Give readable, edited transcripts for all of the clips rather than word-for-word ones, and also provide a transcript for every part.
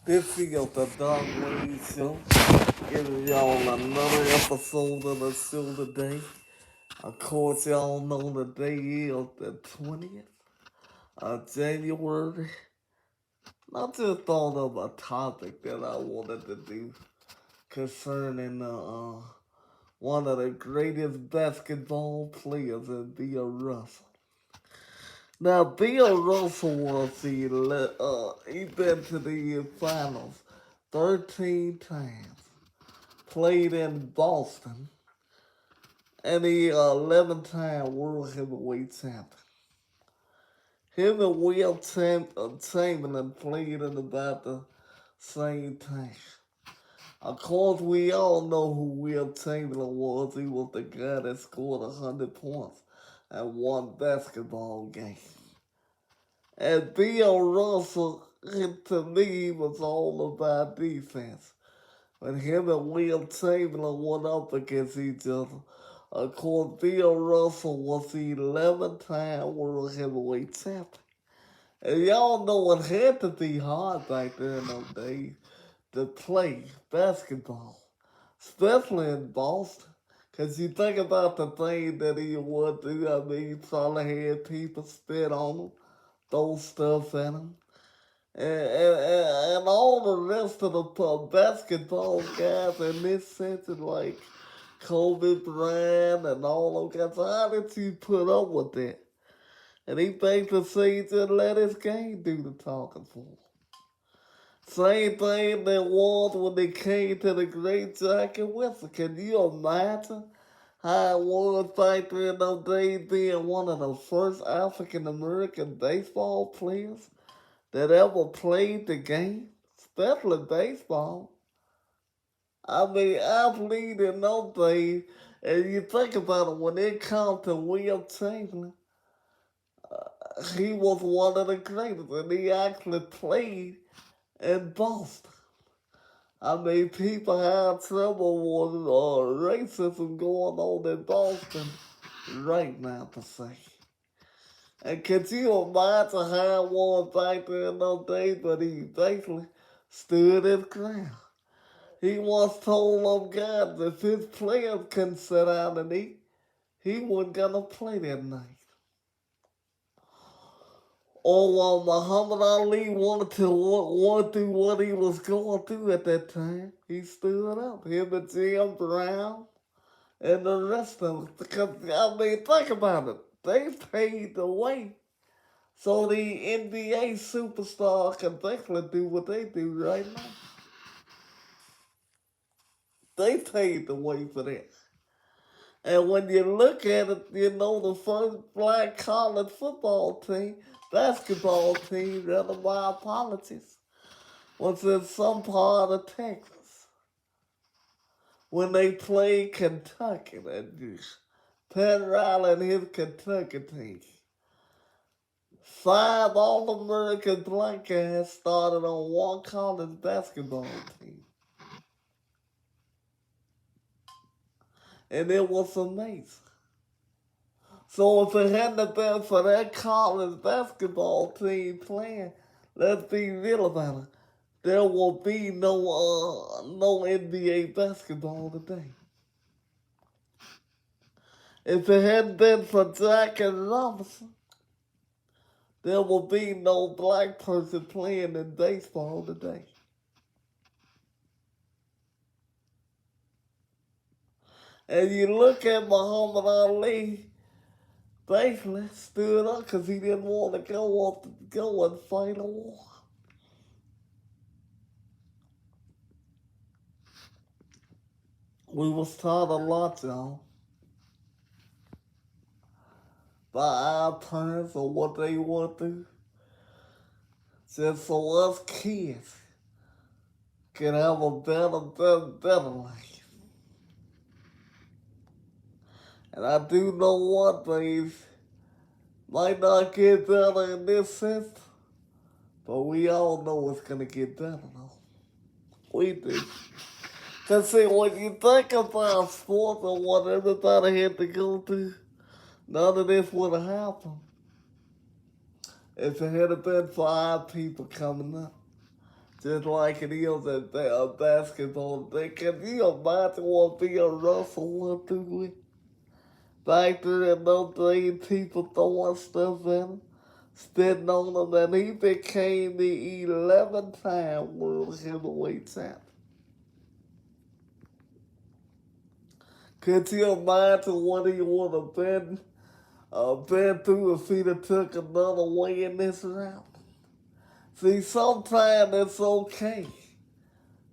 This is the Dog Wayne Show. Giving y'all another episode of the show today. Of course, y'all know the day is the 20th of January. I just thought of a topic that I wanted to do concerning one of the greatest basketball players in Bill Russell. Now, Bill Russell was he been to the finals 13 times. Played in Boston, and he 11-time world heavyweight champion. Him and Chamberlain played in about the same time. Of course, we all know who Will Chamberlain was. He was the guy that scored 100 points in one basketball game. And Bill Russell, to me, was all about defense. When him and Will Chamberlain went up against each other, of course, Bill Russell was the 11-time world heavyweight champion. And y'all know it had to be hard back then in those days to play basketball, especially in Boston. Because you think about the thing that he would do. I mean, he probably had people spit on him, throw stuff at him. And all the rest of the basketball guys in this century, like Kobe Bryant and all those guys, how did you put up with that? And he basically said just let his game do the talking for him. Same thing that was when they came to the great Jackie Wilson. Can you imagine how it was back there in those days being one of the first African American baseball players that ever played the game, especially baseball? I mean, athlete in those days, and you think about it, when it comes to Will Chamberlain, he was one of the greatest, and he actually played in Boston. I mean, people have trouble with racism going on in Boston right now, to say. And could you imagine how it was back there in those days, but he basically stood his ground. He once told them guys if his players couldn't sit down and eat, he wasn't gonna play that night. Or while Muhammad Ali wanted to want through what he was going through at that time, he stood up. Him and Jim Brown and the rest of them. Because, I mean, think about it. They paid the way so the NBA superstar can basically do what they do right now. They paid the way for that. And when you look at it, you know the first black college football team, basketball team, rather my apologies, was in some part of Texas when they played Kentucky. And Pat Riley and his Kentucky team. 5 All-American black guys started on one college basketball team. And it was amazing. So if it hadn't been for that college basketball team playing, let's be real about it, there will be no NBA basketball today. If it hadn't been for Jackie Robinson, there will be no black person playing in baseball today. And you look at Muhammad Ali, basically stood up because he didn't want to go and fight a war. We was taught a lot, y'all, by our parents or what they want to, just so us kids can have a better life. And I do know one thing, might not get better in this system, but we all know it's gonna get better though. We do. Cause see, when you think about sports and what everybody had to go through, none of this would have happened if it had been for our people coming up. Just like it is in basketball. Can you imagine what Bill Russell went through with? Back there in those days, people throwing stuff at him, spitting on him, and he became the 11-time world heavyweight champion. Could you imagine what he would have been through if he'd have took another way in this route? See, sometimes it's okay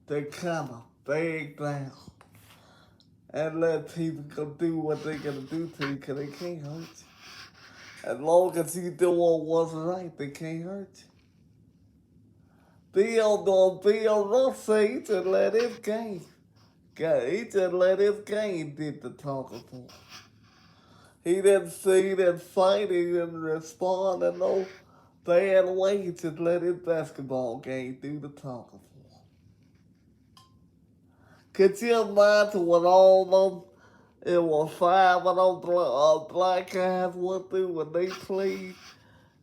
to kind of beg down and let people go do what they're going to do to you because they can't hurt you. As long as you doing what's right, they can't hurt you. Bill Russell, he just let his game. He just let his game did the talking for him. He didn't fight, he didn't respond in no bad way. He just let his basketball game do the talking for him. Could you imagine what all them, it was 5 of them black guys went through when they played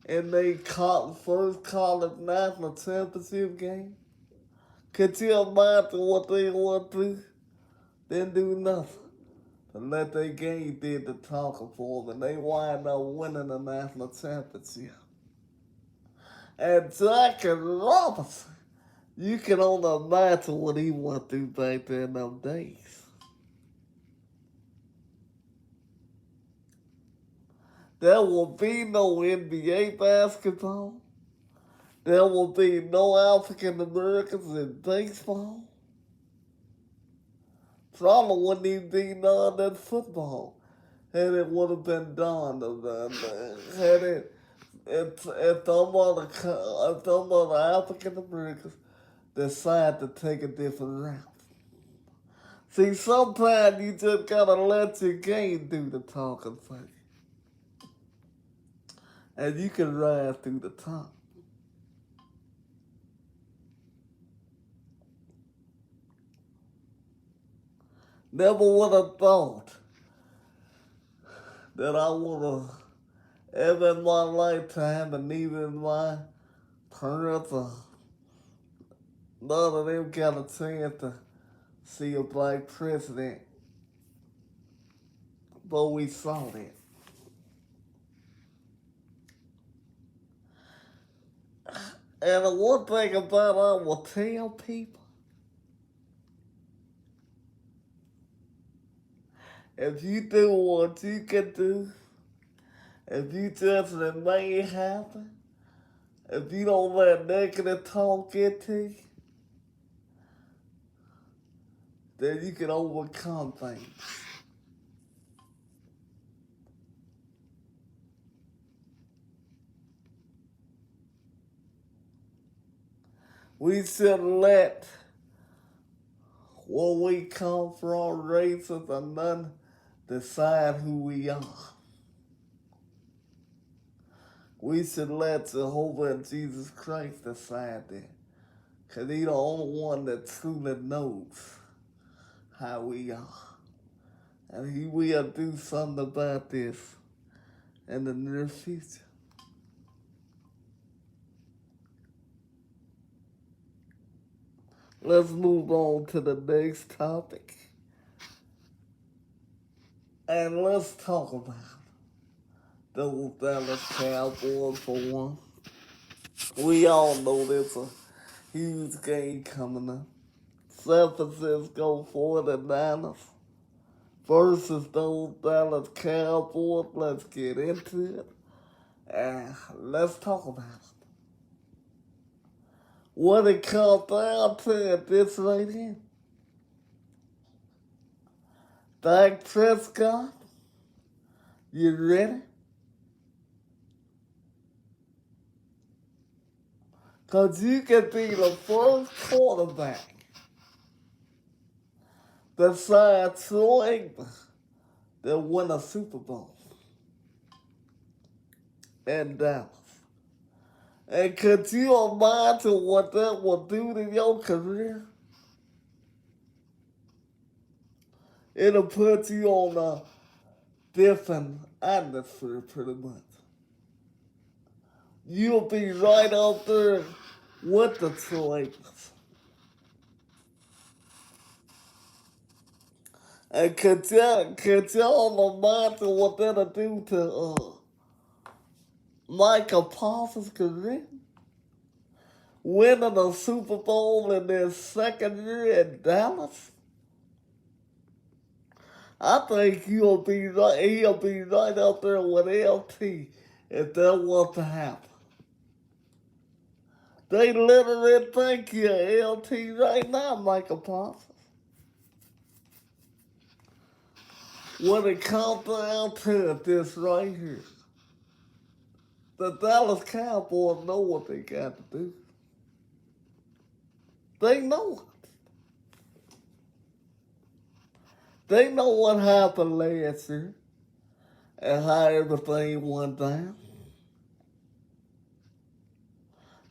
in their first college national championship game? Could you imagine what they went through? Didn't do nothing. And let their game did the talking for them, and they wind up winning the national championship. And Jackie Robinson, you can only imagine what he went through back there in them days. There will be no NBA basketball. There will be no African Americans in baseball. Probably wouldn't even be none in football. And it would have been done. Had it, if some other African Americans decide to take a different route. See, sometimes you just gotta let your game do the talking for you. And you can rise through the top. Never would have thought that I would have ever in my lifetime, and even my parents, none of them got a chance to see a black president. But we saw that. And the one thing about I will tell people, if you do what you can do, if you just remain happy, if you don't let negative talk get to you, then you can overcome things. We should let where we come from, races, and none decide who we are. We should let Jehovah and Jesus Christ decide that. Because He's the only one that truly knows how we are. And He will do something about this in the near future. Let's move on to the next topic. And let's talk about those Dallas Cowboys for one. We all know there's a huge game coming up. San Francisco 49ers versus those Dallas Cowboys. Let's get into it. And let's talk about it. What it comes down to at this right here. Dak Prescott, you ready? Because you can be the first quarterback besides Troy Aikman that win a Super Bowl in Dallas. And could you imagine what that will do to your career? It'll put you on a different atmosphere pretty much. You'll be right out there with the Lakers. And could y'all imagine what that'll do to Michael Parsons' career? Winning a Super Bowl in their second year in Dallas? I think he'll be right up there with LT if that was to happen. They literally think you're LT right now, Michael Parsons. When it comes down to this right here, the Dallas Cowboys know what they got to do. They know it. They know what happened last year and how everything went down.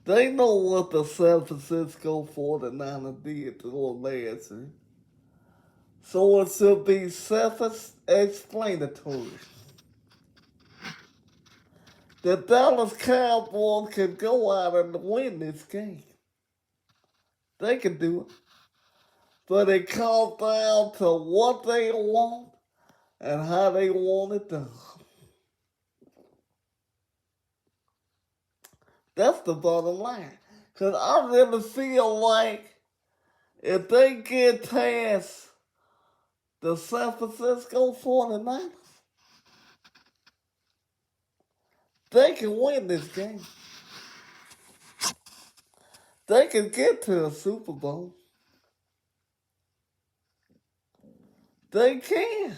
They know what the San Francisco 49ers did to them last year. So it should be self-explanatory. The Dallas Cowboys can go out and win this game. They can do it. But it comes down to what they want and how they want it done. That's the bottom line. Because I really feel like if they get past the San Francisco 49ers, they can win this game. They can get to a Super Bowl. They can.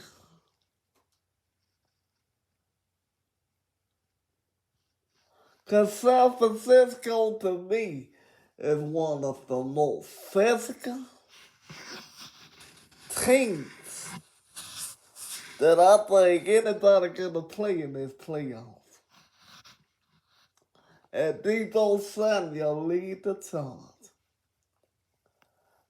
Because San Francisco, to me, is one of the most physical teams that I think anybody gonna play in this playoffs. And Debo Samuel lead the charge.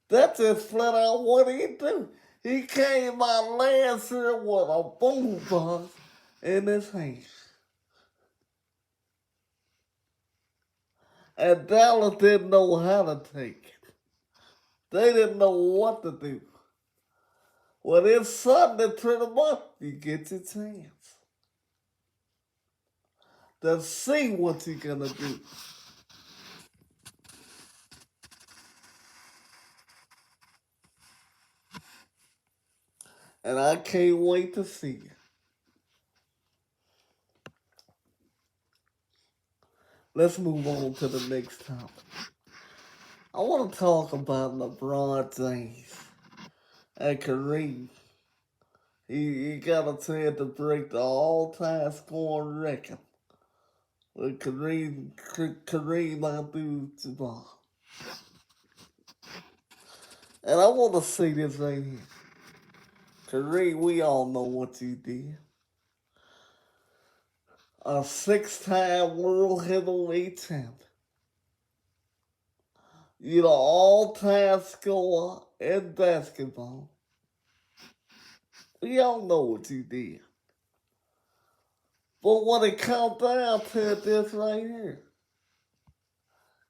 That's just flat out what he do. He came out last year with a boombox in his hand. And Dallas didn't know how to take it. They didn't know what to do. Well, it's Sunday pretty much you get your chance to see what you're gonna do. And I can't wait to see it. Let's move on to the next topic. I want to talk about LeBron James and Kareem. He got a chance to break the all-time scoring record with Kareem Abdul-Jabbar. And I want to say this right here. Kareem, we all know what you did. A six-time world heavyweight champion. You're the all-time scorer in basketball. We all know what you did. But when it comes down to this right here,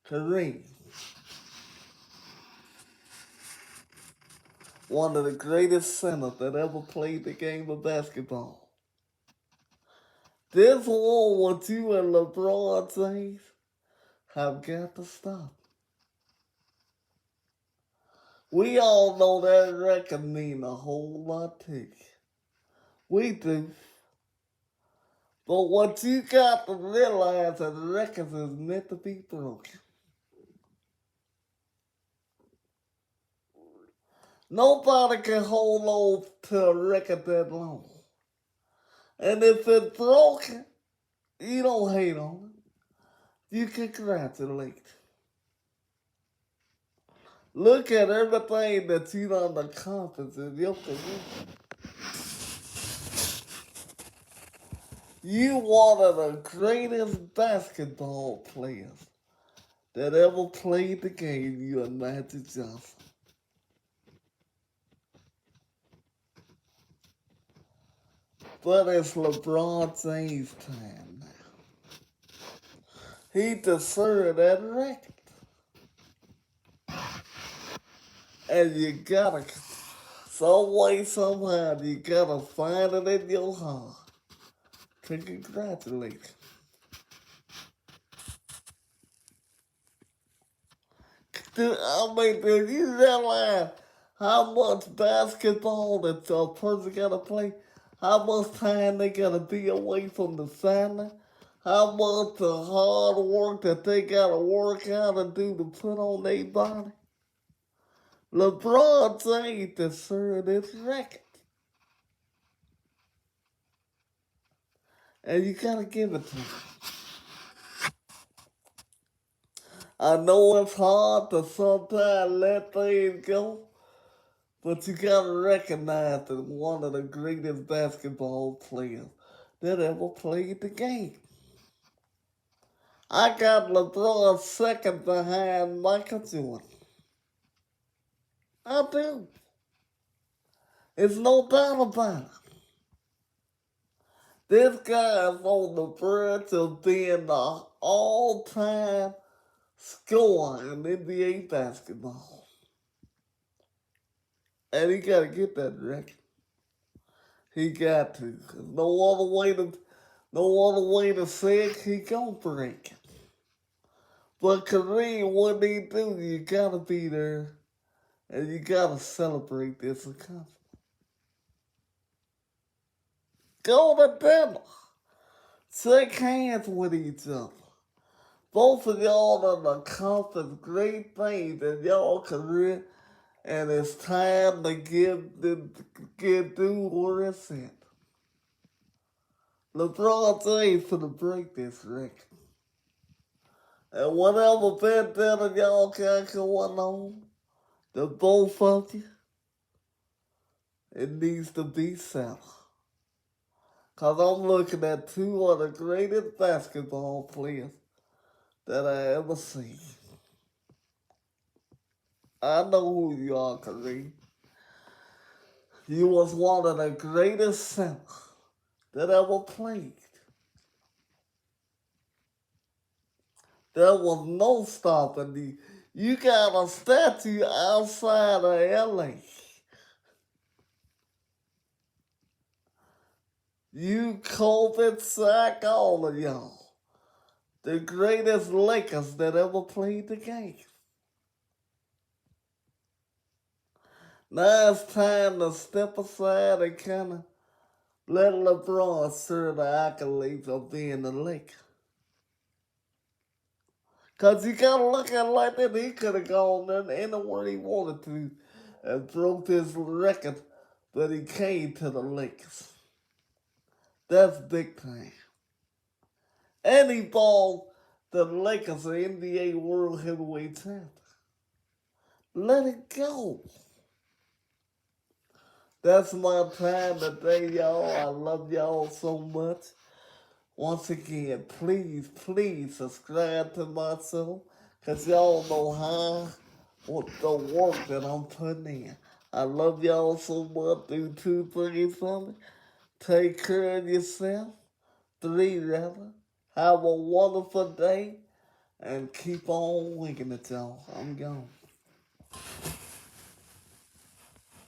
Kareem, one of the greatest centers that ever played the game of basketball. This war what you and LeBron James have got to stop. We all know that record mean a whole lot to you. We do. But what you got to realize is records is meant to be broken. Nobody can hold on to a record that long. And if it's broken, you don't hate on it. You congratulate. Look at everything that you done accomplished in your career. You one of the greatest basketball players that ever played the game, you and Magic Johnson. But it's LeBron James' time now. He deserved that record. And you gotta, some way, somehow, you gotta find it in your heart to congratulate. I mean, do you realize how much basketball that a person gotta play? How much time they gotta be away from the family? How much the hard work that they gotta work out and do to put on their body? LeBron James deserved this record. And you gotta give it to him. I know it's hard to sometimes let things go, but you gotta recognize that one of the greatest basketball players that ever played the game. I got LeBron second behind Michael Jordan. I do. There's no doubt about it. This guy is on the verge of being the all-time scorer in NBA basketball. And he gotta get that record. He got to. 'Cause no other way to say it, he gonna break it. But Kareem, what he do, you gotta be there and you gotta celebrate this accomplishment. Go to dinner. Shake hands with each other. Both of y'all done accomplished great things in y'all career, and it's time to get due where it's at. LeBron James for to break this record. And whatever vendetta y'all got going on, the both of you, it needs to be settled. Because I'm looking at two of the greatest basketball players that I ever seen. I know who you are, Kareem. You was one of the greatest centers that ever played. There was no stopping you. You got a statue outside of LA. You, Kobe, Sack, all of y'all. The greatest Lakers that ever played the game. Now it's time to step aside and kind of let LeBron serve the accolades of being the Laker. Because you got to look at it like that. He could have gone anywhere he wanted to and broke his record, but he came to the Lakers. That's big time. And he balled the Lakers the NBA World Heavyweight Champion. Let it go. That's my time today, y'all. I love y'all so much. Once again, please subscribe to my channel, because y'all know what the work that I'm putting in. I love y'all so much. Do 2 things for me. Take care of yourself. 3 rather. Have a wonderful day. And keep on winking it, y'all. I'm gone.